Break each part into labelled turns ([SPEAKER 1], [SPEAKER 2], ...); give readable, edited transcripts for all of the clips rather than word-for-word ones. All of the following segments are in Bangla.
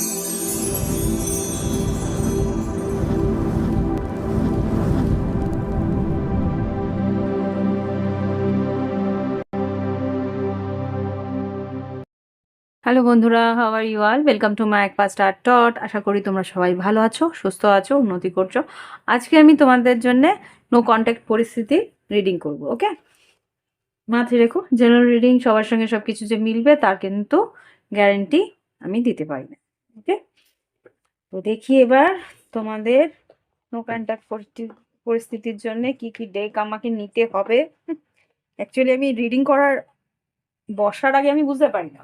[SPEAKER 1] হ্যালো বন্ধুরা, how are you all? Welcome to my একপা স্টার টট। আশা করি তোমরা সবাই ভালো আছো, সুস্থ আছো, উন্নতি করছো। আজকে আমি তোমাদের জন্য নো কন্ট্যাক্ট পরিস্থিতি রিডিং করব। ওকে, মাথায় রেখো, জেনারেল রিডিং সবার সঙ্গে সবকিছু যে মিলবে তার কিন্তু গ্যারেন্টি আমি দিতে পারি না। ওকে, তো দেখি এবার তোমাদের নো কন্ট্যাক্ট পরিস্থিতির জন্য কি কি ডেক আমাকে নিতে হবে। অ্যাকচুয়ালি আমি রিডিং করার বসার আগে আমি বুঝতে পারি না,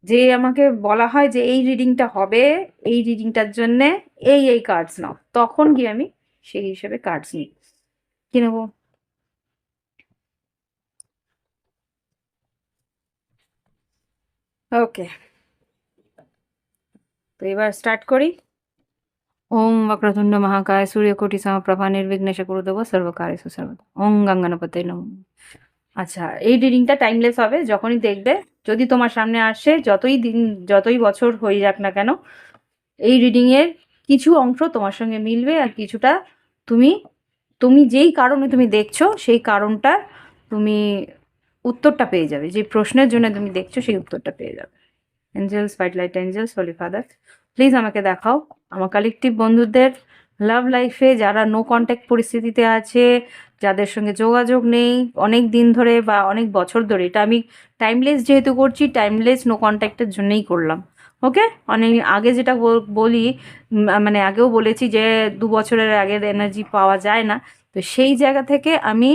[SPEAKER 1] যে আমাকে বলা হয় যে এই রিডিংটা হবে, এই রিডিংটার জন্যে এই কার্ডস নাও, তখন গিয়ে আমি সেই হিসেবে কার্ডস নিই। কি নেবো? ওকে, তো এবার স্টার্ট করি। ওম বক্রতুণ্ড মহাকায় সূর্যকোটি সমপ্রভা নির্বিঘ্নেশ কুরুদেব সর্বকার্যেষু সর্বদা। ওম গঙ্গানাপতে নমঃ। আচ্ছা, এই রিডিংটা টাইমলেস হবে। যখনই দেখবে, যদি তোমার সামনে আসে, যতই দিন যতই বছর হয়ে যাক না কেন, এই রিডিং এর কিছু অংশ তোমার সঙ্গে মিলবে, আর কিছুটা তুমি তুমি যেই কারণে তুমি দেখছো সেই কারণটা তুমি উত্তরটা পেয়ে যাবে, যে প্রশ্নের জন্য তুমি দেখছো সেই উত্তরটা পেয়ে যাবে। Angels, white light angels, holy father, please আমাকে দেখাও আমার কালেকটিভ বন্ধুদের লাভ লাইফে যারা নো কন্ট্যাক্ট পরিস্থিতিতে আছে, যাদের সঙ্গে যোগাযোগ নেই অনেক দিন ধরে বা অনেক বছর ধরে। এটা আমি টাইমলেস যেহেতু করছি, টাইমলেস নো কন্ট্যাক্টের জন্যই করলাম। ওকে, অনেক আগে যেটা বলি, মানে আগেও বলেছি যে 2 বছরের আগের এনার্জি পাওয়া যায় না। তো সেই জায়গা থেকে আমি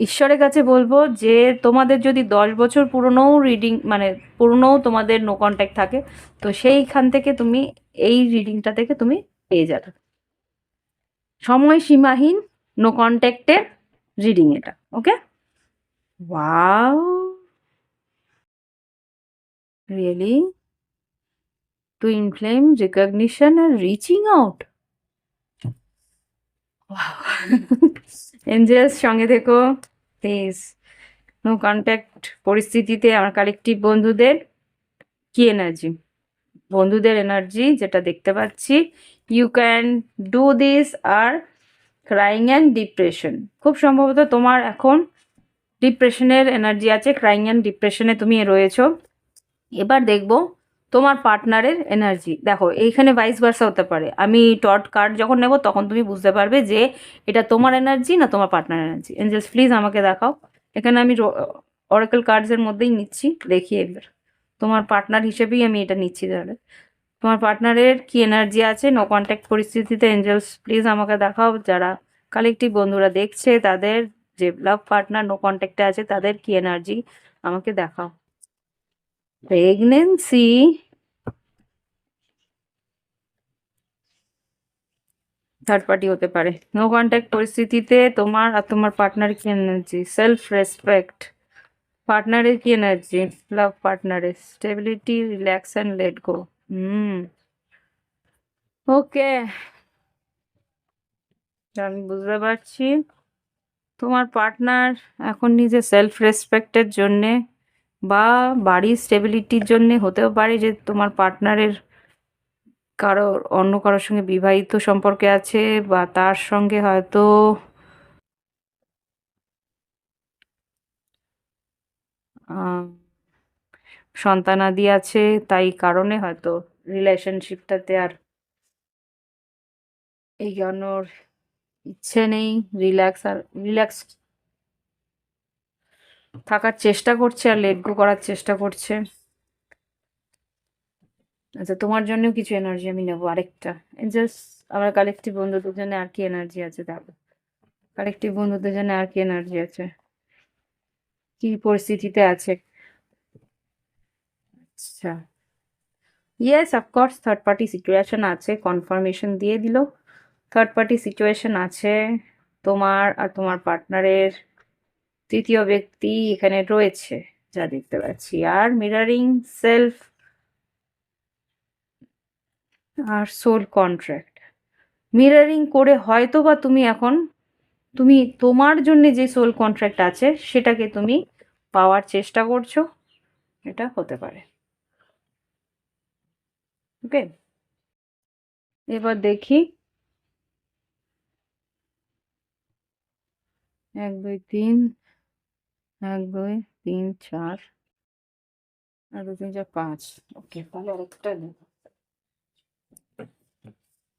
[SPEAKER 1] ঈশ্বরের কাছে বলবো যে তোমাদের যদি 10 বছর পুরনোও রিডিং, মানে পুরনোও তোমাদের নো কন্ট্যাক্ট থাকে, তো সেইখান থেকে তুমি এই রিডিংটা থেকে তুমি পেয়ে যাবে। সময় সীমাহীন নো কন্ট্যাক্টের রিডিং এটা। Okay, wow, really, twin flame, recognition আর রিচিং আউট। এঞ্জেলস সঙ্গে থেকো প্লিজ। নো কন্ট্যাক্ট পরিস্থিতিতে আমার কালেকটিভ বন্ধুদের কি এনার্জি, বন্ধুদের এনার্জি যেটা দেখতে পাচ্ছি, ইউ ক্যান ডু দিস আর ক্রাইং অ্যান্ড ডিপ্রেশন। খুব সম্ভবত তোমার এখন ডিপ্রেশনের এনার্জি আছে, ক্রাইং অ্যান্ড ডিপ্রেশনে তুমি রয়েছো। এবার দেখবো তোমার পার্টনারের এনার্জি। দেখো, এইখানে ভাইস ভার্সা হতে পারে। আমি টট কার্ড যখন নেব তখন তুমি বুঝতে পারবে যে এটা তোমার এনার্জি না তোমার পার্টনার এনার্জি। এঞ্জেলস প্লিজ আমাকে দেখাও। এখানে আমি অরাকল কার্ডসের মধ্যেই নিচ্ছি, দেখি এবার তোমার পার্টনার হিসেবেই আমি এটা নিচ্ছি। তাহলে তোমার পার্টনারের কি এনার্জি আছে নো কন্ট্যাক্ট পরিস্থিতিতে? এঞ্জেলস প্লিজ আমাকে দেখাও। যারা কালেকটিভ বন্ধুরা দেখছে, তাদের যে লাভ পার্টনার নো কন্ট্যাক্টে আছে তাদের কি এনার্জি আমাকে দেখাও। প্রেগনেন্সি, থার্ড পার্টি হতে পারে। নো কন্ট্যাক্ট পরিস্থিতিতে তোমার আর তোমার পার্টনার কি এনার্জি? সেলফ রেসপেক্ট, পার্টনারের কি এনার্জি? লাভ পার্টনারের stability, relax and let go. Okay, আমি বুঝতে পারছি তোমার পার্টনার এখন নিজের সেলফ রেসপেক্টের জন্যে বা বাড়ির স্টেবিলিটির জন্যে, হতেও পারে যে তোমার পার্টনারের অন্য কারোর সঙ্গে বিবাহিত সম্পর্কে আছে, বা তার সঙ্গে হয়তো সন্তানাদি আছে, তাই কারণে হয়তো রিলেশনশিপটাতে আর এগোনোর ইচ্ছে নেই। রিল্যাক্স থাকার চেষ্টা করছে আর লেট গো করার চেষ্টা করছে। আচ্ছা, তোমার জন্যও কিছু এনার্জি আমি নেবো আরেকটা। জাস্ট আমার কালেকটিভ বন্ধুদের জন্য আর কি এনার্জি আছে দেখো। কালেকটিভ বন্ধুদের জন্য আর কি এনার্জি আছে, কি পরিস্থিতিতে আছে। আচ্ছা, yes of course third party situation আছে, কনফার্মেশন দিয়ে দিল। থার্ড পার্টি সিচুয়েশন আছে, তোমার আর তোমার পার্টনারের তৃতীয় ব্যক্তি এখানে রয়েছে যা দেখতে পাচ্ছি। আর মিরারিং, সেলফ আর সোল কন্ট্রাক্ট মিরারিং করে হয়তো বা তুমি এখন তুমি তোমার জন্য যে সোল কন্ট্রাক্ট আছে সেটাকে তুমি পাওয়ার চেষ্টা করছো, এটা হতে পারে। ওকে, এবার দেখি 1 2 3 1 2 3 4 1 2 3 4 5। ওকে, তাহলে আরেকটা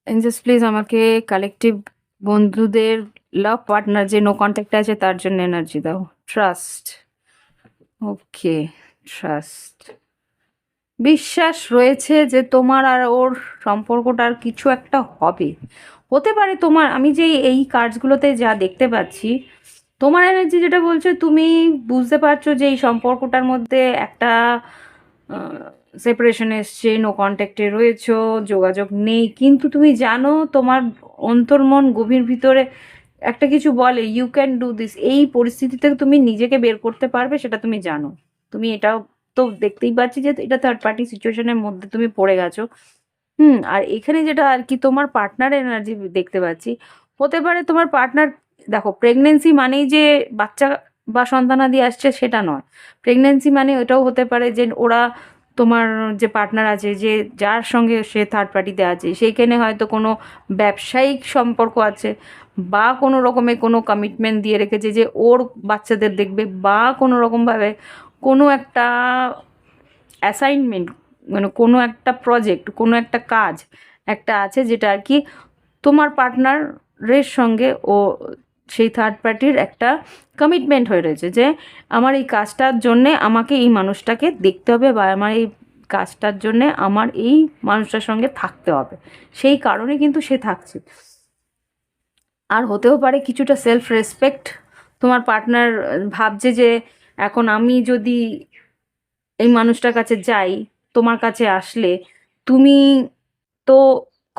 [SPEAKER 1] এঞ্জেলস প্লিজ আমাকে কালেকটিভ বন্ধুদের লাভ পার্টনার যে নো কন্ট্যাক্টে আছে তার জন্য এনার্জি দাও। ট্রাস্ট, ওকে, ট্রাস্ট, বিশ্বাস রয়েছে যে তোমার আর ওর সম্পর্কটার কিছু একটা হবে। হতে পারে তোমার, আমি যে এই কার্ডসগুলোতে যা দেখতে পাচ্ছি, তোমার এনার্জি যেটা বলছে তুমি বুঝতে পারছো যে এই সম্পর্কটার মধ্যে একটা সেপারেশন এসছে, নো কন্ট্যাক্টে রয়েছো, যোগাযোগ নেই, কিন্তু তুমি জানো তোমার অন্তর্মন গভীর ভিতরে একটা কিছু বলে ইউ ক্যান ডু দিস, এই পরিস্থিতি থেকে তুমি নিজেকে বের করতে পারবে, সেটা তুমি জানো। তুমি এটাও তো দেখতেই পাচ্ছি যে এটা থার্ড পার্টি সিচুয়েশনের মধ্যে তুমি পড়ে গেছো। আর এখানে যেটা আর কি তোমার পার্টনার এনার্জি দেখতে পাচ্ছি, হতে পারে তোমার পার্টনার, দেখো প্রেগনেন্সি মানেই যে বাচ্চা বা সন্তানাদি আসছে সেটা নয়। প্রেগনেন্সি মানে এটাও হতে পারে যে ওরা, তোমার যে পার্টনার আছে, যে যার সঙ্গে সে থার্ড পার্টিতে আছে, সেইখানে হয়তো কোনো ব্যবসায়িক সম্পর্ক আছে, বা কোনো রকমের কোনো কমিটমেন্ট দিয়ে রেখেছে যে ওর বাচ্চাদের দেখবে, বা কোনো রকমভাবে কোনো একটা অ্যাসাইনমেন্ট, মানে কোনো একটা প্রজেক্ট, কোনো একটা কাজ একটা আছে যেটা আর কি তোমার পার্টনারের সঙ্গে ও সেই থার্ড পার্টির একটা কমিটমেন্ট হয়ে রয়েছে যে আমার এই কাজটার জন্যে আমাকে এই মানুষটাকে দেখতে হবে, বা আমার এই কাজটার জন্যে আমার এই মানুষটার সঙ্গে থাকতে হবে, সেই কারণে কিন্তু সে থাকছে। আর হতেও পারে কিছুটা সেলফ রেসপেক্ট, তোমার পার্টনার ভাবছে যে এখন আমি যদি এই মানুষটার কাছে যাই, তোমার কাছে আসলে তুমি তো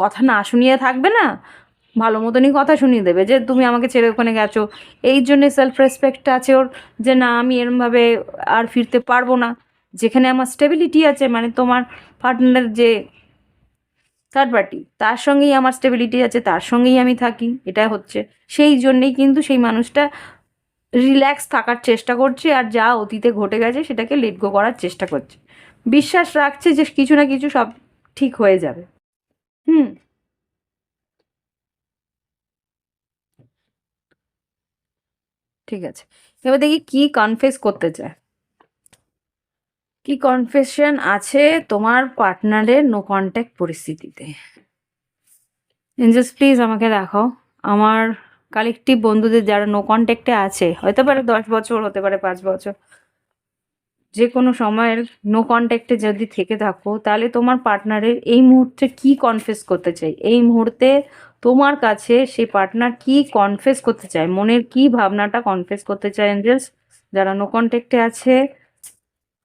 [SPEAKER 1] কথা না শুনিয়ে থাকবে না, ভালো মতনই কথা শুনিয়ে দেবে যে তুমি আমাকে ছেড়ে ওখানে গেছো। এই জন্যে সেলফ রেসপেক্ট আছে ওর, যে না আমি এরমভাবে আর ফিরতে পারবো না, যেখানে আমার স্টেবিলিটি আছে, মানে তোমার পার্টনার যে থার্ড পার্টি তার সঙ্গেই আমার স্টেবিলিটি আছে, তার সঙ্গেই আমি থাকি, এটা হচ্ছে। সেই জন্যেই কিন্তু সেই মানুষটা রিল্যাক্স থাকার চেষ্টা করছে, আর যা অতীতে ঘটে গেছে সেটাকে লেট গো করার চেষ্টা করছে, বিশ্বাস রাখছে যে কিছু না কিছু সব ঠিক হয়ে যাবে। হুম, ঠিক আছে, এবার দেখি কি কনফেস করতে চায়, কি কনফেশন আছে তোমার পার্টনারের নো কন্ট্যাক্ট পরিস্থিতিতে। এঞ্জেলস প্লিজ আমাকে দেখাও আমার কালেকটিভ বন্ধুদের যারা নো কন্ট্যাক্টে আছে, হতে পারে 10 বছর, হতে পারে 5 বছর, যে কোনো সময়ের নো কন্ট্যাক্টে যদি থেকে থাকো, তাহলে তোমার পার্টনারের এই মুহূর্তে কি কনফেস করতে চাই, এই মুহূর্তে তোমার কাছে সেই পার্টনার কি কনফেস করতে চায়, মনের কি ভাবনাটা কনফেস করতে চায় এঞ্জেলস, যারা নো কন্ট্যাক্টে আছে।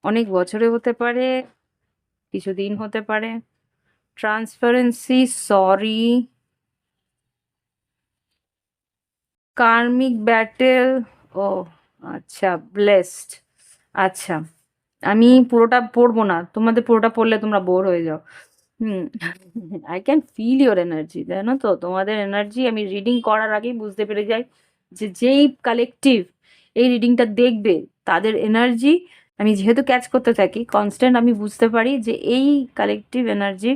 [SPEAKER 1] অনেক বছরে হতে পারে, কিছুদিন হতে পারে। ট্রান্সপারেন্সি, সরি, কার্মিক ব্যাটেল, ও আচ্ছা, ব্লেসড, আচ্ছা, আমি পুরোটা পড়বো না, তোমাদের পুরোটা পড়লে তোমরা বোর হয়ে যাও। Hmm, I can feel your energy, জানো তো তোমাদের এনার্জি আমি রিডিং করার আগেই বুঝতে পেরে যাই যে যেই কালেকটিভ এই রিডিংটা দেখবে তাদের এনার্জি আমি যেহেতু ক্যাচ করতে থাকি কনস্ট্যান্ট, আমি বুঝতে পারি যে এই কালেকটিভ এনার্জি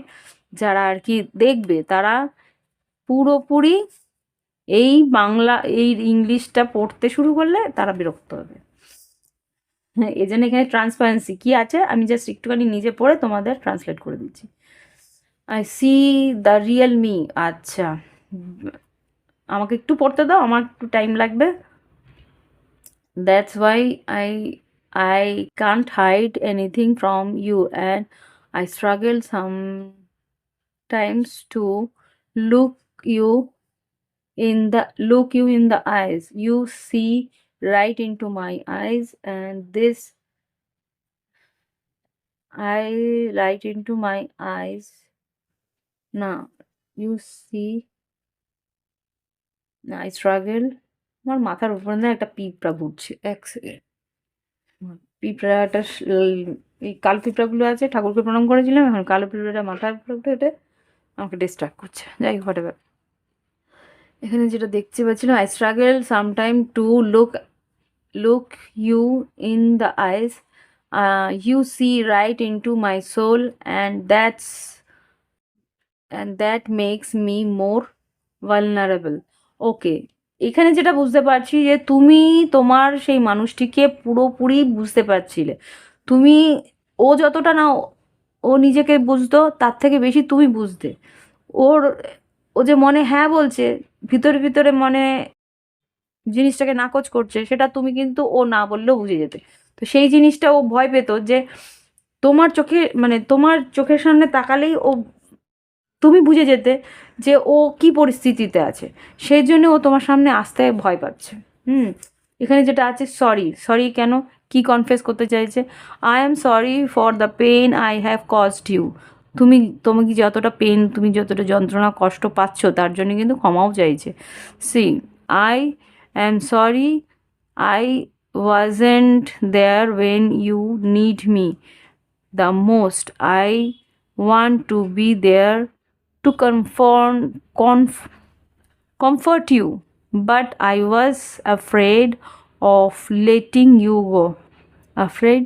[SPEAKER 1] যারা আর কি দেখবে তারা পুরোপুরি এই বাংলা এই ইংলিশটা পড়তে শুরু করলে তারা বিরক্ত হবে। হ্যাঁ, এই জন্য এখানে ট্রান্সপারেন্সি কি আছে আমি জাস্ট একটুখানি নিজে পড়ে তোমাদের ট্রান্সলেট করে দিচ্ছি। I see the real me, আচ্ছা, আমাকে একটু পড়তে দাও, আমার একটু টাইম লাগবে। That's why I can't hide anything from you and I struggle sometimes to look you look you in the eyes. You see right into my eyes, and this I right into my eyes. Now you see, I struggle. আমার মাথার উপরে না একটা পিঁপড়া ঘুরছে, এক সেকেন্ড। পিঁপড়াটা এই কালো পিঁপড়াগুলো আছে, ঠাকুরকে প্রণাম করেছিলাম, এখন কালো পিঁপড়াটা মাথার উপরে উঠে উঠে আমাকে ডিস্ট্রাক্ট করছে, যাই হোক whatever। এখানে যেটা দেখতে পাচ্ছিলাম, I struggle sometime to look you in the eyes. You see right into my soul, and that's and that makes me more vulnerable. Okay, এখানে যেটা বুঝতে পারছি যে তুমি তোমার সেই মানুষটিকে পুরোপুরি বুঝতে পারছিলে। তুমি, ও যতটা না ও নিজেকে বুঝতো তার থেকে বেশি তুমি বুঝতে। ওর, ও যে মনে হ্যাঁ বলছে, ভিতরে ভিতরে মনে জিনিসটাকে নাকচ করছে, সেটা তুমি কিন্তু ও না বললেও বুঝে যেতে। তো সেই জিনিসটা ও ভয় পেত যে তোমার চোখে, মানে তোমার চোখের সামনে তাকালেই ও, তুমি বুঝে যেতে যে ও কি পরিস্থিতিতে আছে। সেই জন্য ও তোমার সামনে আসতে ভয় পাচ্ছে। হুম, এখানে যেটা আছে সরি, সরি কেন, কি কনফেস করতে চাইছে? I am sorry for the pain I have caused you. তুমি, তুমি যতটা পেন, তুমি যতটা যন্ত্রণা কষ্ট পাচ্ছ তার জন্য কিন্তু ক্ষমাও চাইছে। See, I am sorry I wasn't there when you need me the most. I want to be there to comfort you, but I was afraid of letting you go. Afraid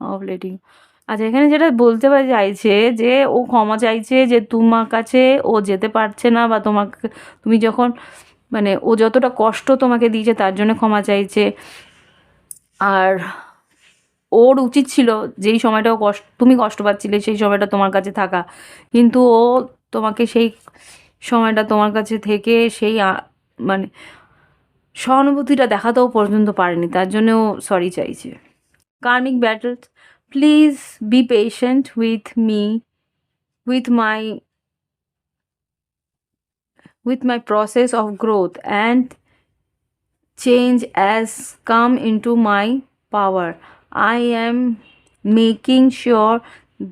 [SPEAKER 1] of letting. আচ্ছা, এখানে যেটা বলতে চাইছে যে ও ক্ষমা চাইছে যে তোমার কাছে ও যেতে পারছে না, বা তোমাকে, তুমি যখন, মানে ও যতটা কষ্ট তোমাকে দিয়েছে তার জন্য ক্ষমা চাইছে। আর ওর উচিত ছিল যেই সময়টা ও তুমি কষ্ট পাচ্ছিলে সেই সময়টা তোমার কাছে থাকা, কিন্তু ও তোমাকে সেই সময়টা তোমার কাছে থেকে সেই মানে সহানুভূতিটা দেখাতেও পর্যন্ত পারেনি, তার জন্য ও সরি চাইছে। Karmic battles, please be patient with me, with my with my process of growth and change has come into my power. I am making sure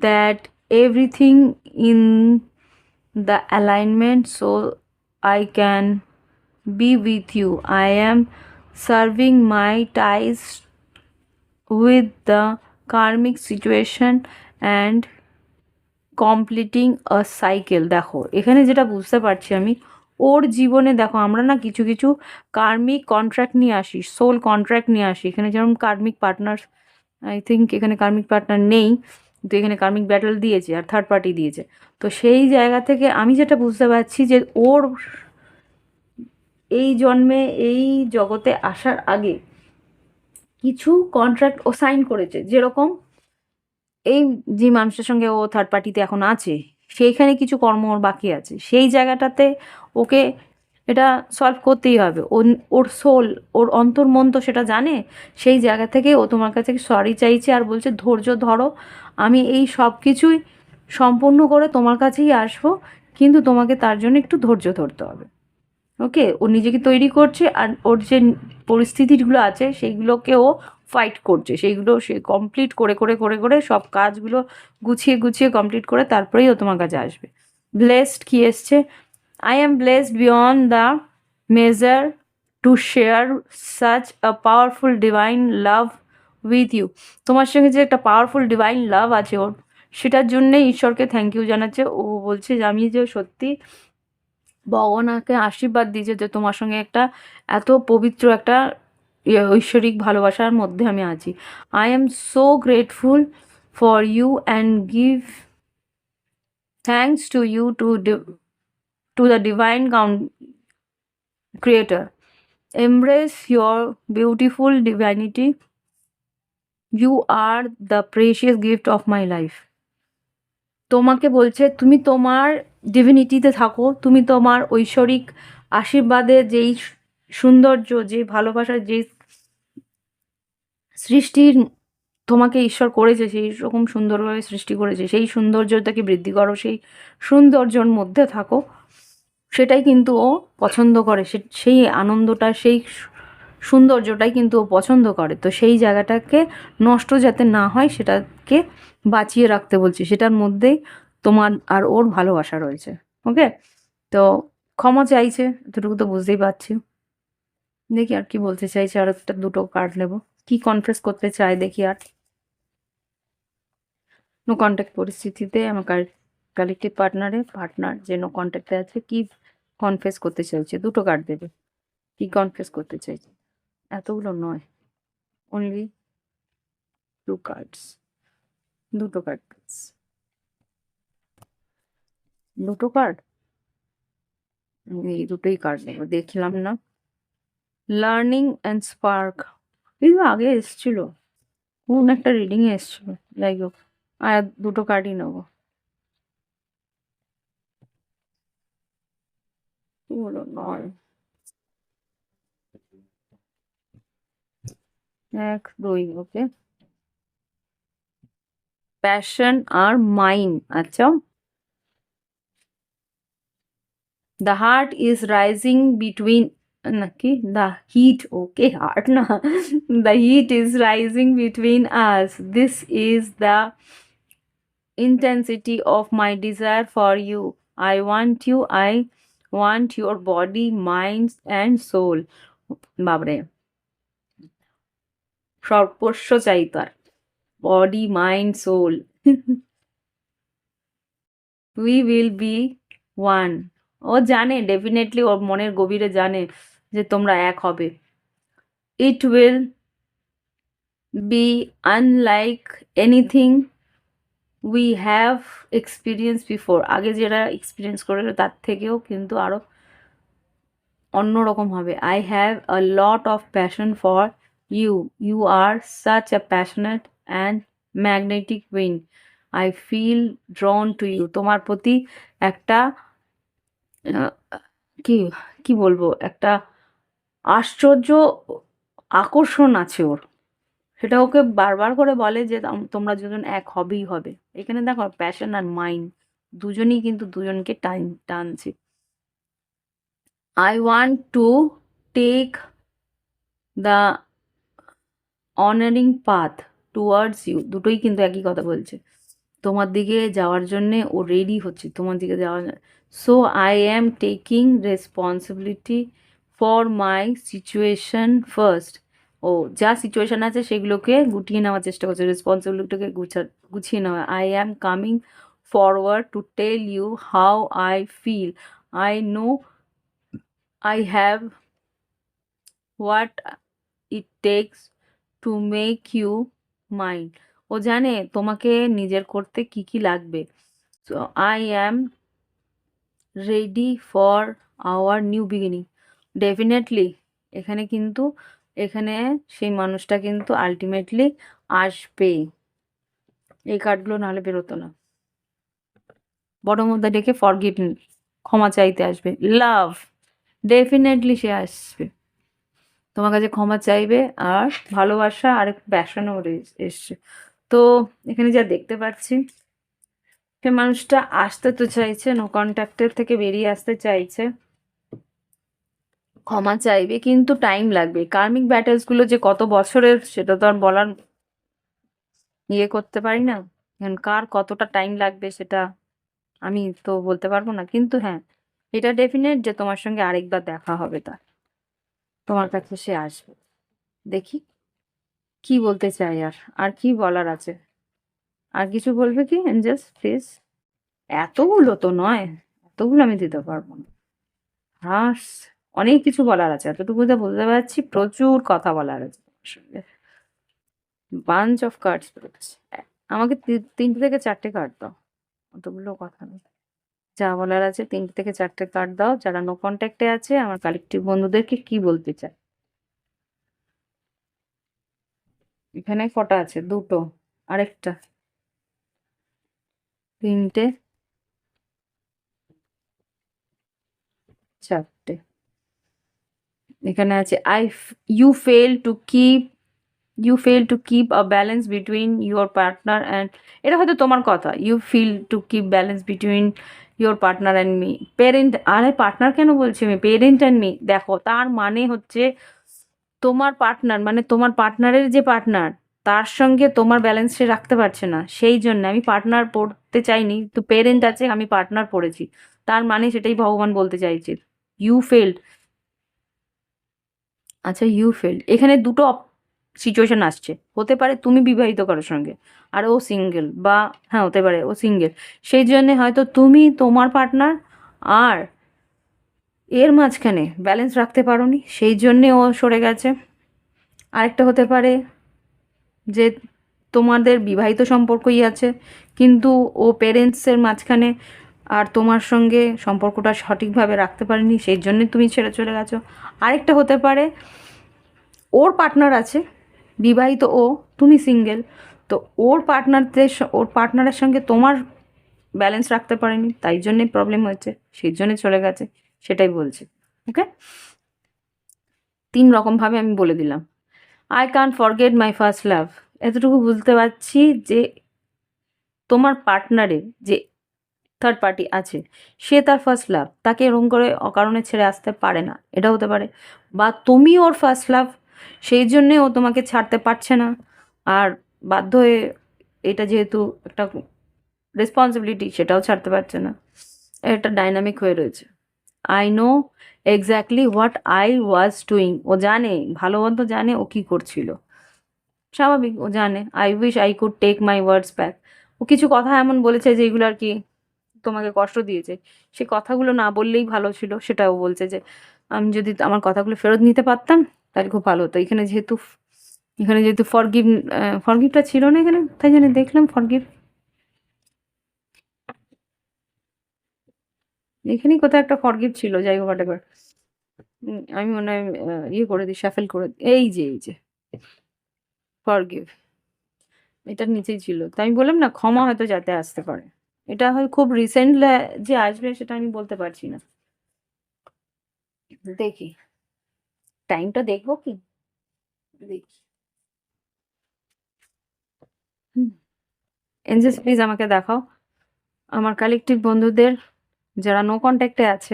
[SPEAKER 1] that everything in the alignment so I can be with you. I am serving my ties with the karmic situation and completing a cycle. দেখো এখানে যেটা বুঝতে পারছি আমি, ওর জীবনে দেখো আমরা না কিছু কিছু কার্মিক কন্ট্রাক্ট নিয়ে আসি, সোল কন্ট্রাক্ট নিয়ে আসি। এখানে যেমন কার্মিক পার্টনার, আই থিঙ্ক এখানে কার্মিক পার্টনার নেই, কিন্তু এখানে কার্মিক ব্যাটল দিয়েছে আর থার্ড পার্টি দিয়েছে। তো সেই জায়গা থেকে আমি যেটা বুঝতে পারছি যে ওর এই জন্মে এই জগতে আসার আগে কিছু কন্ট্রাক্ট ও সাইন করেছে, যেরকম এই যে মানুষের সঙ্গে ও থার্ড পার্টিতে এখন আছে সেইখানে কিছু কর্ম ওর বাকি আছে, সেই জায়গাটাতে ওকে এটা সলভ করতেই হবে। ওর সোল, ওর অন্তর্মন তো সেটা জানে। সেই জায়গা থেকে ও তোমার কাছে সরি চাইছে আর বলছে ধৈর্য ধরো, আমি এই সব কিছুই সম্পূর্ণ করে তোমার কাছেই আসবো, কিন্তু তোমাকে তার জন্য একটু ধৈর্য ধরতে হবে। ওকে, ও নিজেকে তৈরি করছে আর ওর যে পরিস্থিতিগুলো আছে সেইগুলোকে ও ফাইট করছে, সেইগুলো সে কমপ্লিট করে করে করে করে সব কাজগুলো গুছিয়ে গুছিয়ে কমপ্লিট করে তারপরেই ও তোমার কাছে আসবে। ব্লেসড কি এসছে? I am blessed beyond the measure to share such a powerful divine love with you. তোমার সঙ্গে যে একটা পাওয়ারফুল ডিভাইন লাভ আছে ওর, সেটার জন্যে ঈশ্বরকে থ্যাংক ইউ জানাচ্ছে। ও বলছে যে আমি যে সত্যি ভগবানকে আশীর্বাদ দিয়েছে যে তোমার সঙ্গে একটা এত পবিত্র একটা ঐশ্বরিক ভালোবাসার মধ্যে আমি আছি। I am so grateful for you and give thanks to you to the divine creator. Embrace your beautiful divinity, you are the precious gift of my life. তোমাকে বলছে তুমি তোমার ডিভিনিটিতে থাকো, তুমি তোমার ঐশ্বরিক আশীর্বাদে যেই সৌন্দর্য, যে ভালোবাসার যে সৃষ্টির তোমাকে ঈশ্বর করেছে, সেই রকম সুন্দরভাবে সৃষ্টি করেছে, সেই সৌন্দর্যটাকে বৃদ্ধি করো, সেই সৌন্দর্যর মধ্যে থাকো। সেটাই কিন্তু ও পছন্দ করে, সেই আনন্দটা, সেই সৌন্দর্যটাই কিন্তু ও পছন্দ করে। তো সেই জায়গাটাকে নষ্ট যাতে না হয় সেটাকে বাঁচিয়ে রাখতে বলছি, সেটার মধ্যেই তোমার আর ওর ভালোবাসা রয়েছে। ওকে, তো ক্ষমা চাইছে, এতটুকু তো বুঝতেই পারছি। দেখি আর কি বলতে চাইছে, আর একটা দুটো কার্ড নেবো, কি কনফেস করতে চায় দেখি। আর নো কন্ট্যাক্ট পরিস্থিতিতে আমার কালেক্টিভ পার্টনার যে নো কন্ট্যাক্টে আছে, কি কনফেস করতে চাইছে, দুটো কার্ড দেবে, কি কনফেস করতে চাইছে। এতগুলো নয়, অনলি টু কার্ডস, দুটো কার্ড। দুটো কার্ড, এই দুটোই কার্ড নেবো, দেখলাম না। লার্নিং অ্যান্ড স্পার্ক, এই তো আগে এসছিল, কোন একটা রিডিং এ এসছিল, যাই হোক। আর দুটো কার্ডই নেবো। কি হলো, নয়, এক দুই, ওকে। প্যাশন আর মাইন্ড, আচ্ছা। The heart is rising between, নাকি the heat, okay, heart না, the heat is rising between us. This is the intensity of my desire for you. I want you, I want your body, mind and soul. বাবরে, সর্বস্ব চাই তার, body mind soul. We will be one. ও জানে, ডেফিনেটলি ওর মনের গভীরে জানে যে তোমরা এক হবে। It will be unlike anything we have experience before. আগে যেটা এক্সপিরিয়েন্স করেছো তার থেকেও কিন্তু আরো অন্যরকম হবে। I have a lot of passion for you, you are such a passionate and magnetic wind, I feel drawn to you. তোমার প্রতি একটা আহ, কি কি বলবো, একটা আশ্চর্য আকর্ষণ আছে ওর, সেটা ওকে বারবার করে বলে যে তোমরা দুজন এক হবেই হবে। এখানে দেখো প্যাশন আর মাইন্ড দুজনেই কিন্তু দুজনকে টানছে। I want to take the honouring path towards you, দুটোই কিন্তু একই কথা বলছে, তোমার দিকে যাওয়ার জন্যে ও রেডি হচ্ছে, তোমার দিকে যাওয়ার। So I am taking responsibility for my situation first. ও যা সিচুয়েশন আছে সেগুলোকে গুটিয়ে নেওয়ার চেষ্টা করছে, রেসপন্সিবিলিটিকে গুছিয়ে নেওয়া। I am coming forward to tell you how I feel, I know I have what it takes to make you mind. ও জানে তোমাকে নিজের করতে কি কি লাগবে। So I am ready for our new beginning. Definitely এখানে কিন্তু, এখানে সেই মানুষটা কিন্তু আলটিমেটলি আসবে। এই কার্ডগুলো নাহলে বেরোতো না। বড় মধ্যে ডেকে ফরগিভ, ক্ষমা চাইতে আসবে। লাভ, ডেফিনেটলি সে আসবে তোমার কাছে, ক্ষমা চাইবে, আর ভালোবাসা আর একটু প্যাশনও এসছে। তো এখানে যা দেখতে পাচ্ছি, সে মানুষটা আসতে তো চাইছে, নো কন্ট্যাক্টের থেকে বেরিয়ে আসতে চাইছে, ক্ষমা চাইবে, কিন্তু টাইম লাগবে। কার্মিক ব্যাটেলস গুলো যে কত বছরের সেটা তো আর বলার ইয়ে করতে পারি না, এখন কার কতটা টাইম লাগবে সেটা আমি তো বলতে পারবো না, কিন্তু হ্যাঁ এটা ডেফিনেট যে তোমার সঙ্গে আরেকবার দেখা হবে তার, তোমার কাছে সে আসবে। দেখি কি বলতে চাই, আর কি বলার আছে, আর কিছু বলবে কি এঞ্জেলস প্লিজ? এতগুলো তো নয়, এতগুলো আমি দিতে পারবো না। হাস, অনেক কিছু বলার আছে, এতটুকু তো বলতে পারছি, প্রচুর কথা বলার আছে তোমার সঙ্গে। বাঞ্চ অফ কার্ডস বেরোচ্ছে, আমাকে তিনটে থেকে চারটে কার্ড দাও, অতগুলো কথা নেই। যা বলার আছে তিনটে থেকে চারটে কার্ড দাও, যারা নো কন্ট্যাক্টে আছে আমার কালেকটিভ বন্ধুদেরকে কি বলতে চায়। এখানে কটা আছে, দুটো, আরেকটা, তিনটে, চারটে। এখানে আছে you fail to keep, you fail to keep a balance between your partner and, এটা হয়তো তোমার কথা, you feel to keep balance between your partner and me. Parent, আরে পার্টনার কেন বলছি আমি, পেরেন্ট অ্যান্ড মি, দেখো তার মানে হচ্ছে তোমার পার্টনার, মানে তোমার পার্টনারের যে পার্টনার, তার সঙ্গে তোমার ব্যালেন্স সে রাখতে পারছে না, সেই জন্য আমি পার্টনার পড়তে চাইনি, তো পেরেন্ট আছে, আমি পার্টনার পড়েছি, তার মানে সেটাই ভগবান বলতে চাইছে। ইউ ফেল্ড, আচ্ছা ইউ ফেল্ড, এখানে দুটো সিচুয়েশন আসছে, হতে পারে তুমি বিবাহিত কারোর সঙ্গে আর ও সিঙ্গেল, বা হ্যাঁ হতে পারে ও সিঙ্গেল, সেই জন্যে হয়তো তুমি তোমার পার্টনার আর এর মাঝখানে ব্যালেন্স রাখতে পারোনি, সেই জন্যে ও সরে গেছে। আরেকটা হতে পারে যে তোমাদের বিবাহিত সম্পর্কই আছে, কিন্তু ও পেরেন্টসের মাঝখানে আর তোমার সঙ্গে সম্পর্কটা সঠিকভাবে রাখতে পারেনি, সেই জন্যই তুমি ছেড়ে চলে গেছো। আরেকটা হতে পারে ওর পার্টনার আছে, বিবাহিত ও, তুমি সিঙ্গেল, তো ওর পার্টনারের সঙ্গে তোমার ব্যালেন্স রাখতে পারেনি, তাই জন্যে প্রবলেম হয়েছে, সেই জন্যে চলে গেছে, সেটাই বলছি। ওকে, 3 রকমভাবে আমি বলে দিলাম। I can't forget my first love, এতটুকু বুঝতে পারছি যে তোমার পার্টনারের যে থার্ড পার্টি আছে, সে তার ফার্স্ট লাভ, তাকে এরকম করে অকারণে ছেড়ে আসতে পারে না, এটা হতে পারে। বা তুমি ওর ফার্স্ট লাভ, সেই জন্যে ও তোমাকে ছাড়তে পারছে না, আর বাধ্য হয়ে, এটা যেহেতু একটা রেসপন্সিবিলিটি, সেটাও ছাড়তে পারছে না, এটা ডাইনামিক হয়ে রয়েছে। I know exactly what I was doing, ও জানে, ভালো মন্দ জানে ও কী করছিল, স্বাভাবিক, ও জানে। I wish I could take my words back, ও কিছু কথা এমন বলেছে যেগুলো আর কি তোমাকে কষ্ট দিয়েছে, সে কথাগুলো না বললেই ভালো ছিল, সেটাও বলছে যে আমি যদি আমার কথাগুলো ফেরত নিতে পারতাম তাহলে খুব ভালো হতো। এখানে যেহেতু ফরগিভটা ছিল না এখানে, তাই জন্য দেখলাম ফরগিভ এখানেই কোথাও একটা ফরগিভ ছিল, যাই হোক একবার আমি মনে হয় ইয়ে করে দিই, শাফেল করে দিই, এই যে ফরগিভ এটার নিচেই ছিল, তাই আমি বললাম না ক্ষমা হয়তো যাতে আসতে পারে, এটা হয় খুব রিসেন্ট যে আসবে সেটা আমি বলতে পারছি না। দেখি, টাইমটা দেখবো কি, দেখি। এঞ্জেলস প্লিজ আমাকে দেখাও আমার কালেকটিভ বন্ধুদের যারা নো কন্ট্যাক্টে আছে,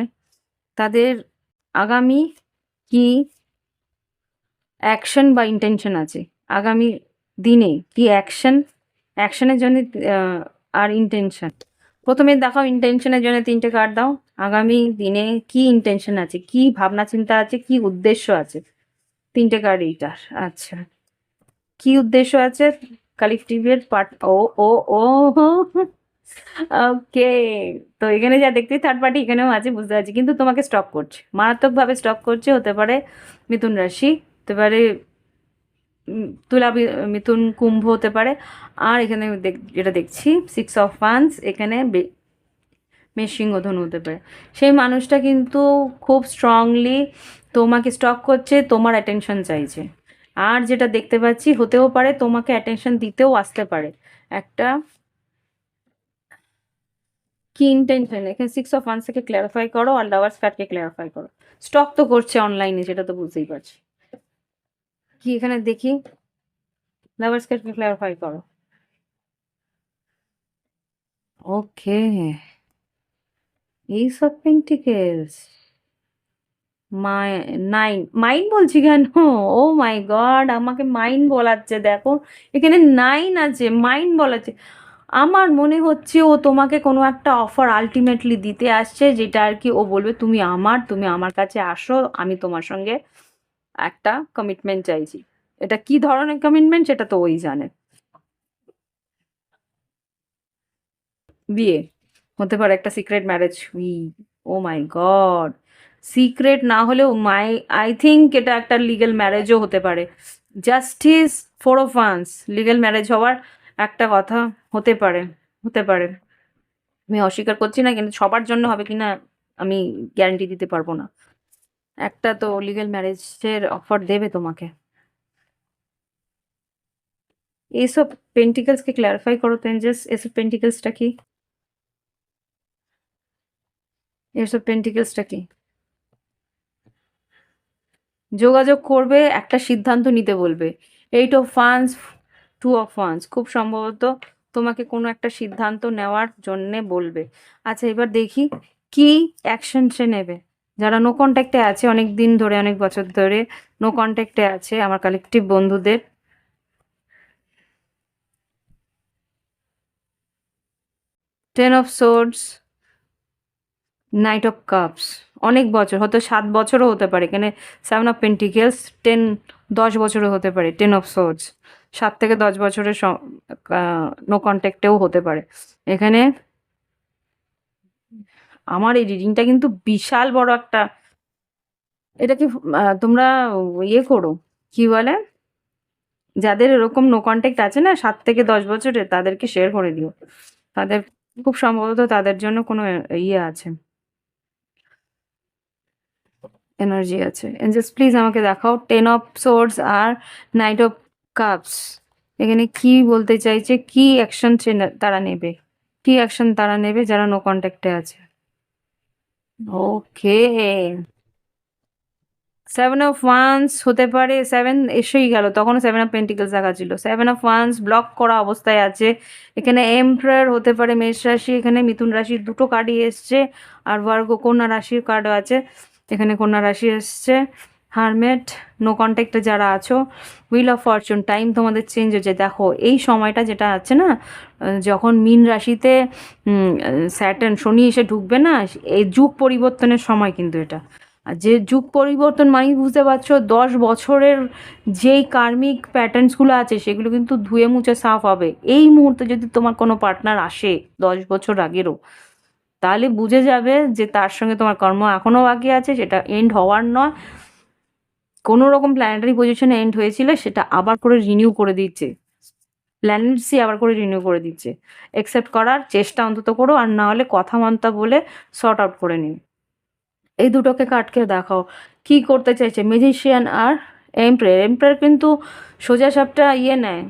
[SPEAKER 1] তাদের আগামী কি অ্যাকশন বা ইন্টেনশন আছে, আগামী দিনে কি অ্যাকশনের জন্য আর ইন্টেনশন। প্রথমে দেখাও ইন্টেনশনের জন্য 3টে কার্ড দাও, আগামী দিনে কি ইন্টেনশন আছে, কি ভাবনা চিন্তা আছে, কি উদ্দেশ্য আছে, 3টে কার্ড এইটার। আচ্ছা, কি উদ্দেশ্য আছে কালেকটিভের পার্ট, ও ও ও ওকে, তো এখানে যা দেখতে থার্ড পার্টি এখানেও আছে, বুঝতে পারছি, কিন্তু তোমাকে স্টক করছে, মারাত্মকভাবে স্টক করছে। হতে পারে মিথুন রাশি, হতে পারে মিথুন কুম্ভ হতে পারে। আর এখানে যেটা দেখছি 6 অফ ওয়ান্স, এখানে মেষ সিংহ ধনু হতে পারে। সেই মানুষটা কিন্তু খুব স্ট্রংলি তোমাকে স্টক করছে, তোমার অ্যাটেনশন চাইছে। আর যেটা দেখতে পাচ্ছি, হতেও পারে তোমাকে অ্যাটেনশন দিতেও আসতে পারে একটা কি ইন্টেনশন, এখানে 6 অফ ওয়ান্স থেকে ক্ল্যারিফাই করো, আর লাভার্স কার্ডকে ক্ল্যারিফাই করো। স্টক তো করছে অনলাইনে, সেটা তো বুঝতেই পারছি। কি এখানে দেখি, লাভার্স কার্ডকে ক্ল্যারিফাই করো। ওকে, এইস অফ পেন্টিকেলস, মাই মাইন বলছি কেন, ও মাই গড, আমাকে মাইন বলাচ্ছে, দেখো এখানে 9 আছে, মাইন বলাচ্ছে। আমার মনে হচ্ছে ও তোমাকে কোনো একটা অফার আলটিমেটলি দিতে আসছে, যেটা আর কি ও বলবে তুমি আমার কাছে আসো, আমি তোমার সঙ্গে একটা কমিটমেন্ট চাইছি। এটা কি ধরনের কমিটমেন্ট সেটা তো ওই জানে। বিয়ে হতে পারে, একটা secret marriage, O my god, secret না হলেও আই থিঙ্ক এটা একটা লিগ্যাল ম্যারেজও হতে পারে। Justice, 4 of wands, legal marriage হওয়ার একটা কথা হতে পারে, হতে পারে। আমি অস্বীকার করছি না, কিন্তু সবার জন্য হবে কিনা আমি গ্যারান্টি দিতে পারবো না। একটা তো লিগ্যাল ম্যারেজের অফার দেবে তোমাকে। এইসব পেন্টিকলসকে ক্ল্যারিফাই করো তো এঞ্জেলস, এসব পেন্টিকলসটা কি, এসব পেন্টিকলসটা কি? যোগাযোগ করবে, একটা সিদ্ধান্ত নিতে বলবে। 8 অফ ওয়ান্স, 2 অফ ওয়ান্স, খুব সম্ভবত তোমাকে কোনো একটা সিদ্ধান্ত নেওয়ার জন্যে বলবে। আচ্ছা, এবার দেখি কি অ্যাকশন সে নেবে। যারা নো কন্ট্যাক্টে আছে অনেক দিন ধরে, অনেক বছর ধরে নো কন্ট্যাক্টে আছে আমার কালেকটিভ বন্ধুদের, 10 of swords, night of cups, অনেক বছর, হয়তো 7 বছরও হতে পারে, এখানে 7 অফ পেন্টিকেলস, 10 বছরও হতে পারে, 10 অফ সোর্ডস, 7 থেকে 10 বছরের নো কন্ট্যাক্টেও হতে পারে এখানে। আমার এই রিডিংটা কিন্তু বিশাল বড় একটা, এটা কি তোমরা ইয়ে করো, কি বলে, যাদের এরকম নো কন্ট্যাক্ট আছে না 7 থেকে 10 বছরে, তাদেরকে শেয়ার করে দিও, তাদের খুব সম্ভবত তাদের জন্য কোনো ইয়ে আছে, এনার্জি আছে। এঞ্জেলস প্লিজ আমাকে দেখাও 10 অফ সোর্ডস আর নাইট অফ কাপস। এখানে কি বলতে চাইছে, কি অ্যাকশন তারা নেবে, কি অ্যাকশন তারা নেবে যারা নো কন্ট্যাক্টে আছে। ওকে, 7 অফ ওয়ান্স হতে পারে, 7 এসেই গেল, তখনও 7 অফ পেন্টিকলস দেখা ছিল। 7 অফ ওয়ান্স ব্লক করা অবস্থায় আছে। এখানে এমপ্রায়ার হতে পারে মেষ রাশি, এখানে মিথুন রাশির দুটো কার্ডই এসছে, আর ভার্গো কন্যা রাশির কার্ডও আছে। এখানে কন্যা রাশি এসছে, হারমেট, নো কন্ট্যাক্টে যারা আছো, হুইল অফ ফরচুন, টাইম তোমাদের চেঞ্জ হচ্ছে। দেখো এই সময়টা যেটা আছে না, যখন মীন রাশিতে স্যাটার্ন শনি এসে ঢুকবে না, এই যুগ পরিবর্তনের সময় কিন্তু এটা। আর যে যুগ পরিবর্তন মানে বুঝতে পারছো, 10 বছরের যেই কার্মিক প্যাটার্নসগুলো আছে সেগুলো কিন্তু ধুয়ে মুছে সাফ হবে। এই মুহূর্তে যদি তোমার কোনো পার্টনার আসে 10 বছর আগেরও, তাহলে বুঝে যাবে যে তার সঙ্গে তোমার কর্ম এখনও বাকি আছে, সেটা এন্ড হওয়ার নয়। কোনো রকম প্ল্যানেটারি পজিশনে এন্ড হয়েছিল, সেটা আবার করে রিনিউ করে দিচ্ছে, প্ল্যানেটসই আবার করে রিনিউ করে দিচ্ছে। অ্যাকসেপ্ট করার চেষ্টা অন্তত করো, আর না হলে কথাবার্তা বলে সর্ট আউট করে নিন। এই দুটোকে কাটকে দেখাও কি করতে চাইছে ম্যাজিশিয়ান আর এমপ্রায়ার। এমপ্রায়ার কিন্তু সোজা সাপটা ইয়ে নেয়,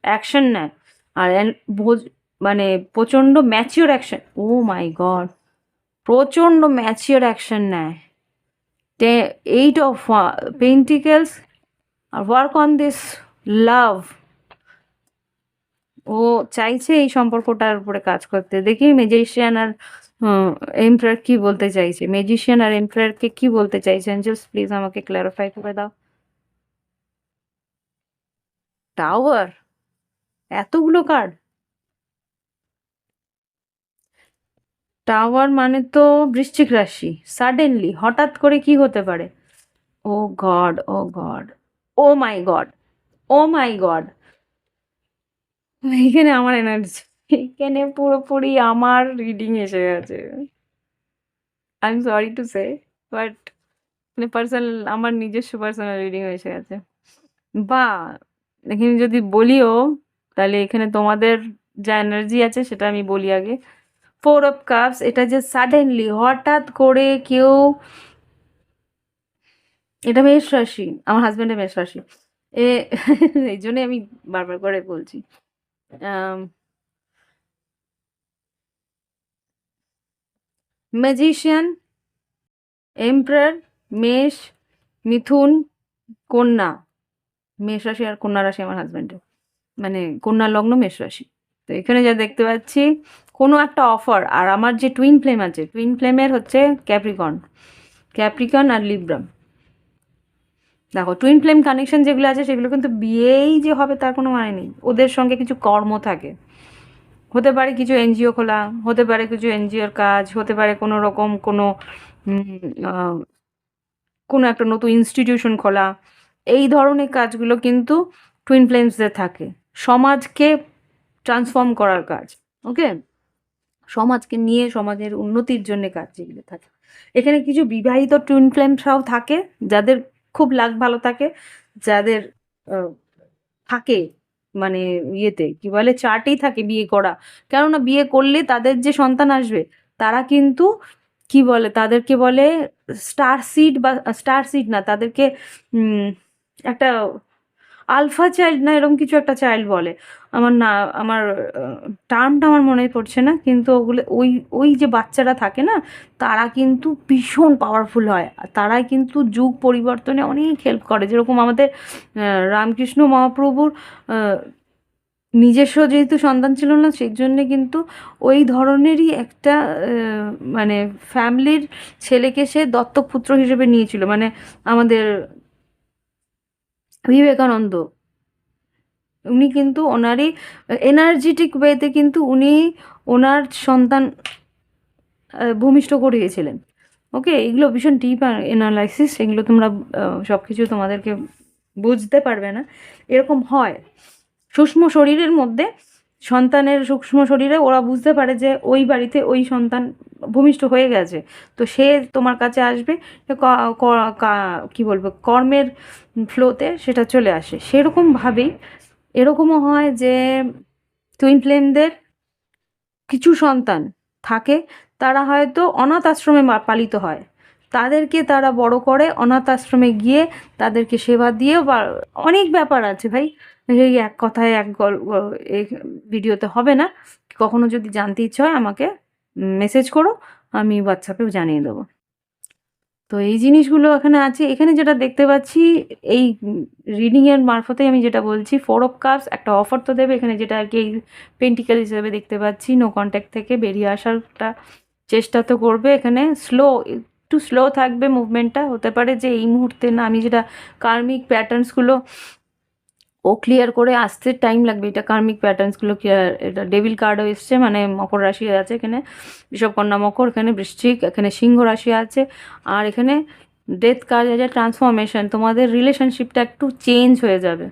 [SPEAKER 1] অ্যাকশন নেয়, আর মানে প্রচণ্ড mature action, oh my god, প্রচণ্ড ম্যাচিওর অ্যাকশন নেয়। এইট অফ পেন্টিকেলস আর ওয়ার্ক অন দিস লাভ, ও চাইছে এই সম্পর্কটার উপরে কাজ করতে। দেখি ম্যাজিশিয়ান আর এমপ্রায়ার কি বলতে চাইছে, ম্যাজিশিয়ান আর এমপ্রায়ারকে কি বলতে চাইছে। এঞ্জেলস প্লিজ আমাকে ক্ল্যারিফাই করে দাও। টাওয়ার, এতগুলো কার্ড, টাওয়ার মানে তো বৃশ্চিক রাশি। সাডেনলি হঠাৎ করে কি হতে পারে, ও god, O god, O my god, O my god, এখানে আমার এনার্জি, এখানে পুরোপুরি আমার রিডিং এসে গেছে। I am sorry to say, but মানে পার্সোনাল, আমার নিজস্ব পার্সোনাল রিডিং এসে গেছে। বা এখানে যদি বলিও, তাহলে এখানে তোমাদের যা এনার্জি আছে সেটা আমি বলি আগে। 4 অফ কাপস, এটা যে সাডেনলি হঠাৎ করে কেউ, এটা মেষ রাশি, আমার হাজবেন্ডের মেষ রাশি, এ এই জন্যই আমি বারবার করে বলছি। ম্যাজিশিয়ান, এমপ্রায়ার, মেষ, মিথুন, কন্যা। মেষ রাশি আর কন্যা রাশি আমার হাজবেন্ডের, মানে কন্যা লগ্ন মেষ রাশি। তো এখানে যা দেখতে পাচ্ছি কোনো একটা অফার, আর আমার যে টুইন ফ্লেম আছে, টুইন ফ্লেমের হচ্ছে ক্যাপ্রিকন, ক্যাপ্রিকন আর লিব্রাম। দেখো টুইন ফ্লেম কানেকশন যেগুলো আছে সেগুলো কিন্তু বিয়েই যে হবে তার কোনো মানে নেই, ওদের সঙ্গে কিছু কর্ম থাকে, হতে পারে কিছু এনজিও খোলা, হতে পারে কিছু এনজিওর কাজ, হতে পারে কোনো রকম কোনো কোনো একটা নতুন ইনস্টিটিউশন খোলা। এই ধরনের কাজগুলো কিন্তু টুইন ফ্লেমসদের থাকে, সমাজকে ট্রান্সফর্ম করার কাজ। ওকে, সমাজকে নিয়ে সমাজের উন্নতির জন্য কাজ যেগুলো থাকে। এখানে কিছু বিবাহিত টুইন ফ্লেমসরাও থাকে, যাদের খুব লাক ভালো থাকে, যাদের আহ, থাকে মানে ইয়েতে কি বলে চার্টেই থাকে বিয়ে করা। কেননা বিয়ে করলে তাদের যে সন্তান আসবে, তারা কিন্তু কি বলে তাদেরকে বলে স্টার সিড, বা স্টার সিড না, তাদেরকে একটা আলফা চাইল্ড না এরকম কিছু একটা চাইল্ড বলে। আমার না, আমার টার্মটা আমার মনে পড়ছে না, কিন্তু ওগুলো ওই ওই যে বাচ্চারা থাকে না, তারা কিন্তু ভীষণ পাওয়ারফুল হয়, আর তারাই কিন্তু যুগ পরিবর্তনে অনেক হেল্প করে। যেরকম আমাদের রামকৃষ্ণ মহাপ্রভুর নিজস্ব যেহেতু সন্তান ছিল না, সেই জন্যে কিন্তু ওই ধরনেরই একটা মানে ফ্যামিলির ছেলেকে সে দত্তক পুত্র হিসেবে নিয়েছিল। মানে আমাদের বিবেকানন্দ, উনি কিন্তু ওনারই এনার্জেটিক ওয়েতে কিন্তু উনি ওনার সন্তান ভূমিষ্ঠ করিয়েছিলেন। ওকে, এগুলো ভীষণ ডিপ এনালাইসিস, এগুলো তোমরা সব কিছু তোমাদেরকে বুঝতে পারবে না, এরকম হয়। সূক্ষ্ম শরীরের মধ্যে, সন্তানের সূক্ষ্ম শরীরে ওরা বুঝতে পারে যে ওই বাড়িতে ওই সন্তান ভূমিষ্ঠ হয়ে গেছে, তো সে তোমার কাছে আসবে, কি বলবো, কর্মের ফ্লোতে সেটা চলে আসে। সেরকমভাবেই এরকমও হয় যে টুইন ফ্লেমদের কিছু সন্তান থাকে, তারা হয়তো অনাথ আশ্রমে পালিত হয়, তাদেরকে তারা বড় করে অনাথ আশ্রমে গিয়ে তাদেরকে সেবা দিয়ে, বা অনেক ব্যাপার আছে ভাই, এই এক কথায় এক এই ভিডিওতে হবে না। কখনো যদি জানতে ইচ্ছে হয় আমাকে মেসেজ করো, আমি হোয়াটসঅ্যাপেও জানিয়ে দেবো। তো এই জিনিসগুলো এখানে আছে। এখানে যেটা দেখতে পাচ্ছি, এই রিডিং এর মারফতেই আমি যেটা বলছি, 4 অফ কাপস একটা অফার তো দেবে এখানে, যেটা আর কি এই পেন্টিকেল হিসেবে দেখতে পাচ্ছি। নো কন্ট্যাক্ট থেকে বেরিয়ে আসার একটা চেষ্টা তো করবে এখানে। একটু স্লো থাকবে মুভমেন্টটা, হতে পারে যে এই মুহূর্তে না, আমি যেটা কার্মিক প্যাটার্নসগুলো ও ক্লিয়ার করে আসতে টাইম লাগবে। এটা কার্মিক প্যাটার্নসগুলো ক্লিয়ার, এটা ডেভিল কার্ডও এসছে, মানে মকর রাশি আছে এখানে, বিষবকন্যা মকর, এখানে বৃশ্চিক, এখানে সিংহ রাশি আছে, আর এখানে ডেথ কার্ড আছে, ট্রান্সফরমেশন। তোমাদের রিলেশনশিপটা একটু চেঞ্জ হয়ে যাবে,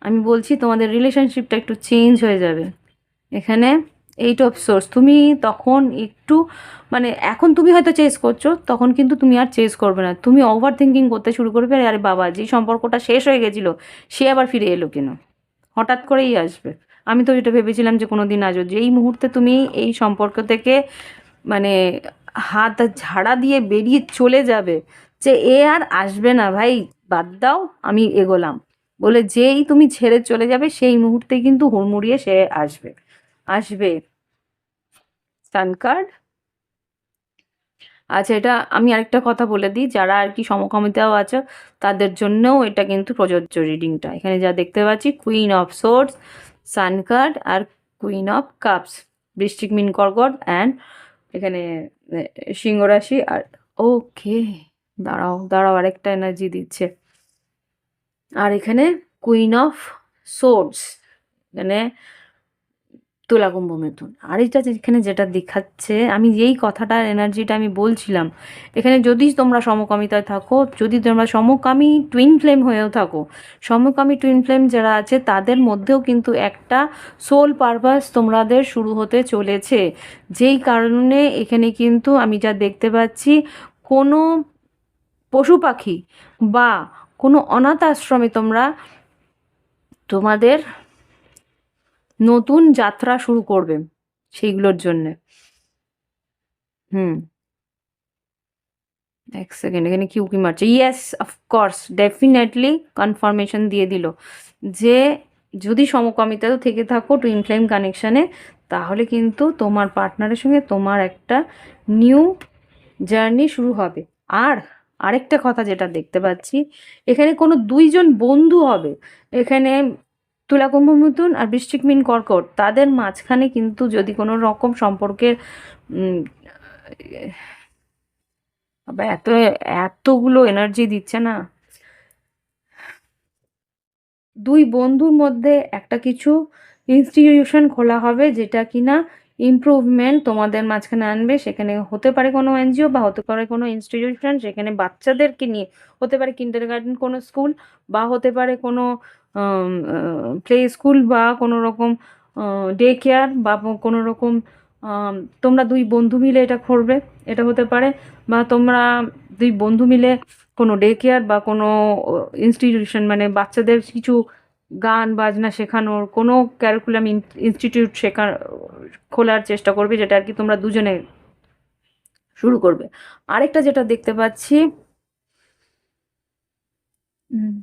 [SPEAKER 1] আমি বলছি তোমাদের রিলেশনশিপটা একটু চেঞ্জ হয়ে যাবে এখানে। 8 অফ সোর্স, তুমি তখন একটু, মানে এখন তুমি হয়তো চেস করছো, তখন কিন্তু তুমি আর চেস করবে না, তুমি ওভার থিঙ্কিং করতে শুরু করবে, আরে বাবা যে সম্পর্কটা শেষ হয়ে গেছিলো সে আবার ফিরে এলো কেন, হঠাৎ করেই আসবে। আমি তো এটা ভেবেছিলাম যে কোনো দিন আসবে, যে এই মুহূর্তে তুমি এই সম্পর্ক থেকে মানে হাত ঝাড়া দিয়ে বেরিয়ে চলে যাবে, যে এ আর আসবে না ভাই, বাদ দাও, আমি এগোলাম বলে যেই তুমি ছেড়ে চলে যাবে, সেই মুহূর্তে কিন্তু হুড়মুড়িয়ে সে আসবে আসবে। Sun card. আচ্ছা, এটা আমি আরেকটা কথা বলে দিই, যারা আর কি সমকামিতাও আছে তাদের জন্যও এটা কিন্তু প্রযোজ্য রিডিংটা। এখানে যা দেখতে পাচ্ছি, queen of swords, sun card, আর কুইন অফ কাপস, বৃশ্চিক, মীন, কর্কট, অ্যান্ড এখানে সিংহ রাশি। আর ওকে, দাঁড়াও দাঁড়াও, আরেকটা এনার্জি দিচ্ছে। আর এখানে কুইন অফ সোর্স, এখানে তুলা, কুম্ভ, মিথুন। আর এটা এখানে যেটা দেখাচ্ছে, আমি যেই কথাটার এনার্জিটা আমি বলছিলাম, এখানে যদি তোমরা সমকামিতায় থাকো, যদি তোমরা সমকামী টুইন ফ্লেম হয়েও থাকো, সমকামী টুইন ফ্লেম যারা আছে তাদের মধ্যেও কিন্তু একটা সোল পারপাস তোমাদের শুরু হতে চলেছে। যেই কারণে এখানে কিন্তু আমি যা দেখতে পাচ্ছি, কোনো পশু পাখি বা কোনো অনাথ আশ্রমে তোমরা তোমাদের নতুন যাত্রা শুরু করবে সেইগুলোর জন্যে। হুম, এক সেকেন্ড, এখানে কি উকি মারছে, ইয়েস অফকোর্স, ডেফিনেটলি কনফার্মেশন দিয়ে দিল যে যদি সমকামিতাও থেকে থাকো টুইন ফ্লেম কানেকশানে, তাহলে কিন্তু তোমার পার্টনারের সঙ্গে তোমার একটা নিউ জার্নি শুরু হবে। আর আরেকটা কথা যেটা দেখতে পাচ্ছি, এখানে কোনো দুইজন বন্ধু হবে এখানে, তুলা, কুম্ভ, মিথুন আর বৃশ্চিক, মীন, কর্কট, তাদের মাঝখানে কিন্তু যদি কোনো রকম সম্পর্কের উম, আবার এতগুলো এনার্জি দিচ্ছে না, দুই বন্ধুর মধ্যে একটা কিছু ইনস্টিটিউশন খোলা হবে, যেটা কিনা ইমপ্রুভমেন্ট তোমাদের মাঝখানে আনবে। সেখানে হতে পারে কোনো এনজিও, বা হতে পারে কোনো ইনস্টিটিউশন, সেখানে বাচ্চাদেরকে নিয়ে, হতে পারে কিন্ডারগার্টেন কোনো স্কুল, বা হতে পারে কোনো প্লে স্কুল, বা কোনো রকম ডে কেয়ার, বা কোনো রকম আম, তোমরা দুই বন্ধু মিলে এটা করবে, এটা হতে পারে। বা তোমরা দুই বন্ধু মিলে কোনো ডে কেয়ার বা কোনো ইনস্টিটিউশন, মানে বাচ্চাদের কিছু গান বাজনা শেখানোর কোনো ক্যারিকুলাম ইনস্টিটিউট খোলার চেষ্টা করবে, যেটা আর কি তোমরা দুজনে শুরু করবে। আরেকটা যেটা দেখতে পাচ্ছি, উম,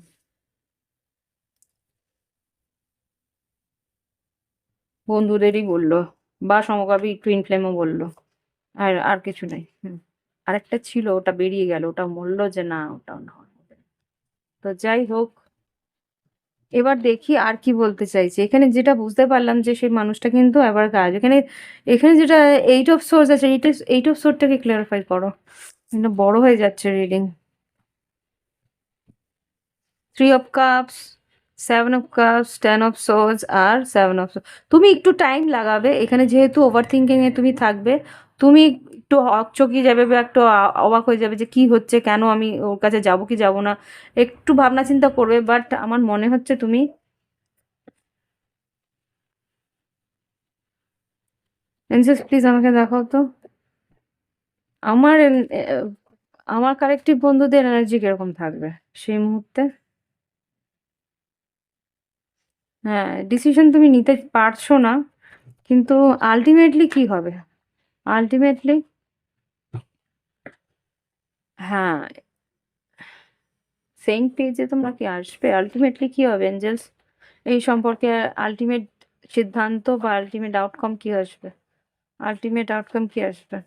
[SPEAKER 1] বন্ধুদেরই বললো, বা সমকামী টুইন ফ্লেমও বললো, আর আর কিছু নাই। হুম, আরেকটা ছিল, ওটা বেরিয়ে গেল, ওটা বললো যে না, ওটাও না হবে। তো যাই হোক, এবার দেখি আর কি বলতে চাইছে। এখানে যেটা বুঝতে পারলাম যে সেই মানুষটা কিন্তু আবার কাজ, এখানে এখানে যেটা 8 অফ সোর্স আছে, এইট অফ সোর্সটাকে ক্লিয়ারিফাই করো, এটা বড় হয়ে যাচ্ছে reading. 3 of cups, 7 of cups, 10 of swords, আর 7 অফ, তুমি একটু টাইম লাগাবে এখানে, যেহেতু ওভার থিঙ্কিং এ তুমি থাকবে, তুমি একটু হকচকিয়ে যাবে, বা একটু অবাক হয়ে যাবে যে কি হচ্ছে, কেন আমি ওর কাছে যাবো কি যাবো না, একটু ভাবনা চিন্তা করবে। বাট আমার মনে হচ্ছে তুমি, এনজেস প্লিজ আমাকে দেখাও তো, আমার আমার কালেকটিভ বন্ধুদের এনার্জি কিরকম থাকবে সেই মুহূর্তে। হ্যাঁ, ডিসিশন তুমি নিতে পারছো না, কিন্তু আলটিমেটলি কি হবে? আলটিমেটলি হ্যাঁ, সেম পেজে তোমরা কি আসবে? আলটিমেটলি কি হবে এঞ্জেলস? এই সম্পর্কে আল্টিমেট সিদ্ধান্ত বা আল্টিমেট আউটকাম কি আসবে? আল্টিমেট আউটকাম কি আসবে?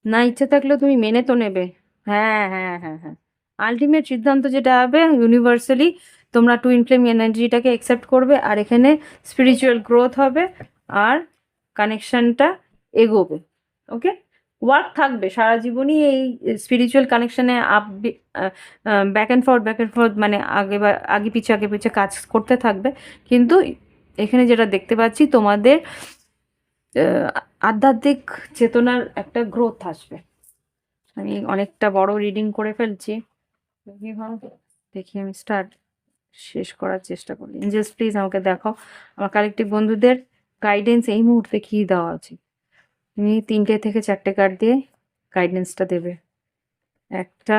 [SPEAKER 1] না ইচ্ছে থাকলেও তুমি মেনে তো নেবে। হ্যাঁ, হ্যাঁ, হ্যাঁ, হ্যাঁ। আল্টিমেট সিদ্ধান্ত যেটা হবে ইউনিভার্সালি তোমরা টুইন ফ্লেম এনার্জিটাকে অ্যাকসেপ্ট করবে আর এখানে স্পিরিচুয়াল গ্রোথ হবে আর কানেকশনটা এগোবে। ওকে? ওয়ার্ক থাকবে সারা জীবনই এই স্পিরিচুয়াল কানেকশনে back and forward, back and forward মানে আগে পিছে কাজ করতে থাকবে। কিন্তু এখানে যেটা দেখতে পাচ্ছি তোমাদের আহ, আধ্যাত্মিক চেতনার একটা গ্রোথ আসবে। আমি অনেকটা বড় রিডিং করে ফেলছি। দেখি দেখি আমি শেষ করার চেষ্টা করি। জাস্ট প্লিজ আমাকে দেখাও আমার কালেক্টিভ বন্ধুদের গাইডেন্স এই মুহূর্তে কি দেওয়া আছে। তুমি 3টে থেকে 4টে কার্ড দিয়ে গাইডেন্সটা দেবে। একটা,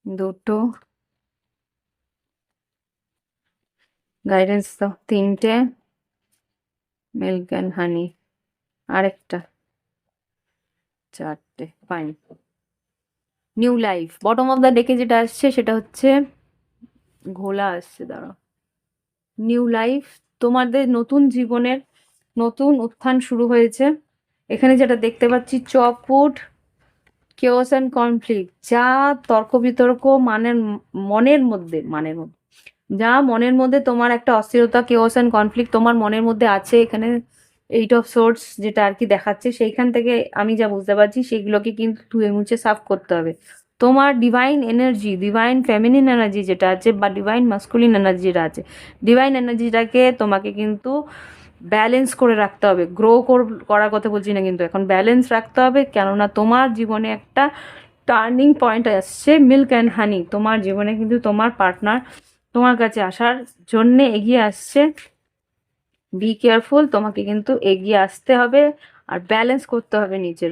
[SPEAKER 1] দুটো, গাইডেন্স দাও 3টে, মিল্ক অ্যান্ড হানি আরেকটা, 4টে, fine. New life bottom of the ডেকে যেটা আসছে সেটা হচ্ছে ঘোলা আসছে, দাঁড়াও। নিউ লাইফ, তোমাদের নতুন জীবনের নতুন উত্থান শুরু হয়েছে। এখানে যেটা দেখতে পাচ্ছি চপুট, কেওস অ্যান্ড কনফ্লিক্ট, যা তর্ক বিতর্ক মনের মধ্যে যা মনের মধ্যে তোমার একটা অস্থিরতা, কেওস অ্যান্ড কনফ্লিক্ট তোমার মনের মধ্যে আছে। এখানে 8 অফ সোর্স যেটা আর কি দেখাচ্ছে সেইখান থেকে আমি যা বুঝতে পারছি সেগুলোকে কিন্তু ধুয়ে মুছে সাফ করতে হবে। তোমার divine energy, divine feminine energy যেটা আছে বা ডিভাইন মাস্কুলিন এনার্জি যেটা আছে, ডিভাইন এনার্জিটাকে তোমাকে কিন্তু ব্যালেন্স করে রাখতে হবে। করার কথা বলছি না, কিন্তু এখন ব্যালেন্স রাখতে হবে, কেননা তোমার জীবনে একটা টার্নিং পয়েন্ট আসছে। মিল্ক অ্যান্ড হানি তোমার জীবনে কিন্তু তোমার পার্টনার তোমার কাছে আসার জন্যে এগিয়ে আসছে। বি কেয়ারফুল, তোমাকে কিন্তু এগিয়ে আসতে হবে আর ব্যালেন্স করতে হবে নিজের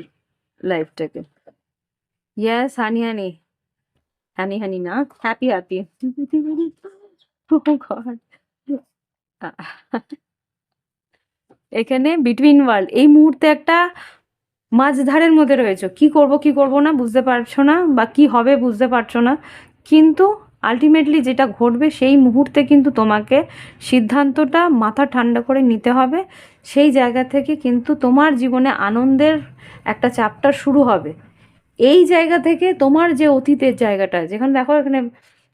[SPEAKER 1] লাইফটাকে। ইয়েস, হানি হানি, হানি হানি না, হ্যাপি হ্যাপি। এখানে বিটুইন ওয়ার্ল্ড এই মুহূর্তে একটা মাঝধারের মধ্যে রয়েছো। কি করব না বুঝতে পারছো না, বা কি হবে বুঝতে পারছো না, কিন্তু আলটিমেটলি যেটা ঘটবে সেই মুহূর্তে কিন্তু তোমাকে সিদ্ধান্তটা মাথা ঠান্ডা করে নিতে হবে। সেই জায়গা থেকে কিন্তু তোমার জীবনে আনন্দের একটা চ্যাপ্টার শুরু হবে। এই জায়গা থেকে তোমার যে অতীতের জায়গাটা, যেখানে দেখো এখানে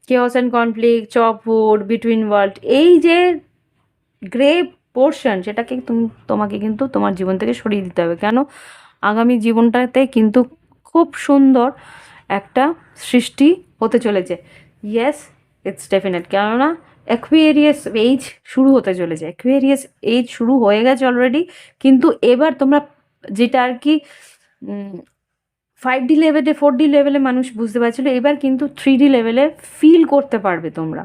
[SPEAKER 1] chaos and conflict, chop wood, between world, এই যে গ্রে পোর্শন সেটাকে তোমাকে কিন্তু তোমার জীবন থেকে সরিয়ে দিতে হবে। কেন? আগামী জীবনটাতে কিন্তু খুব সুন্দর একটা সৃষ্টি হতে চলেছে। ইয়েস, ইটস ডেফিনেট, কেননা অ্যাকুয়েরিয়াস এজ শুরু হতে চলেছে। অ্যাকুয়েরিয়াস এজ শুরু হয়ে গেছে অলরেডি, কিন্তু এবার তোমরা যেটা আর কি 5D লেভেলে 4D লেভেলে মানুষ বুঝতে পারছিল, এবার কিন্তু 3D লেভেলে ফিল করতে পারবে তোমরা।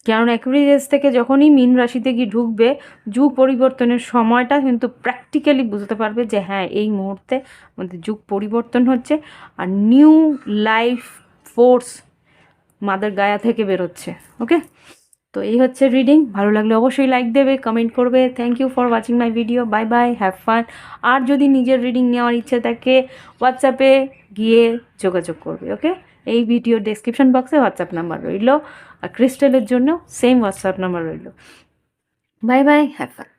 [SPEAKER 1] কারণ অ্যাকুয়ারিয়াস থেকে যখনই মীন রাশিতে গিয়ে ঢুকবে, যুগ পরিবর্তনের সময়টা কিন্তু প্র্যাকটিক্যালি বুঝতে পারবে যে হ্যাঁ এই মুহূর্তে আমাদের যুগ পরিবর্তন হচ্ছে আর new life force mother Gaia থেকে বেরোচ্ছে। ওকে, তো এই হচ্ছে রিডিং। ভালো লাগলে অবশ্যই লাইক দেবে, কমেন্ট করবে। Thank you for watching my video, bye bye, have fun. আর যদি নিজের রিডিং নেওয়ার ইচ্ছে থাকে হোয়াটসঅ্যাপে গিয়ে যোগাযোগ করবে। ওকে, এই ভিডিও ডেসক্রিপশন বক্সে হোয়াটসঅ্যাপ নাম্বার রইল, আর ক্রিস্টালের জন্য সেম হোয়াটসঅ্যাপ নাম্বার রইল। By bye, have fun.